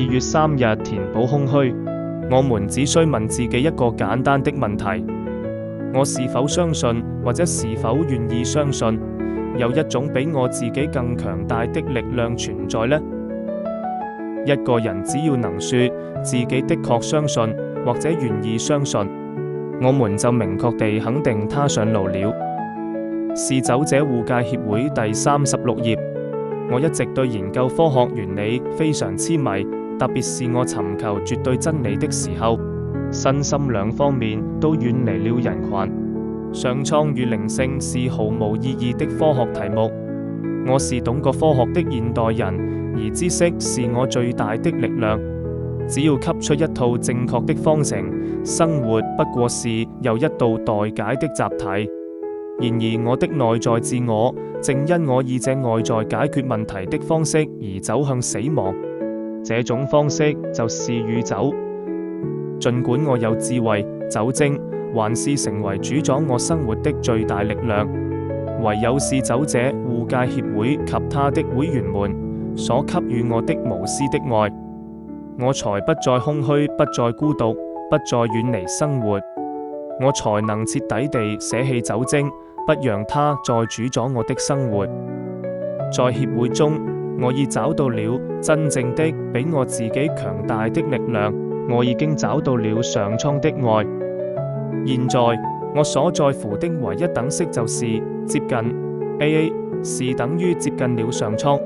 月3日填補空虛，我們只需問自己一個簡單的問題：我是否相信，或者是否願意相信，有一種比我自己更強大的力量存在呢？一個人只要能說自己的確相信，或者願意相信，我們就明確地肯定他上路了。是走者護戒協會第36頁。我一直對研究科學原理非常痴迷，特別是我尋求絕對真理的時候，身心兩方面都遠離了人群。上蒼與靈性是毫無意義的科學題目。我是懂過科學的現代人，而知識是我最大的力量。只要給出一套正確的方程，生活不過是由一道待解的習題。然而我的內在自我，正因我以這外在解決問題的方式而走向死亡。這種方式就是酗酒。儘管我有智慧，酒精還是成為主宰我生活的最大力量。唯有是走者護戒協會及他的會員們所給予我的無私的愛，我才不再空虛，不再孤獨，不再遠離生活。我才能徹底地捨棄酒精，不讓它再主宰我的生活。在協會中，我已找到了真正的比我自己強大的力量。我已經找到了上蒼的愛。現在我所在乎的唯一等式就是接近 AA 是等於接近了上蒼。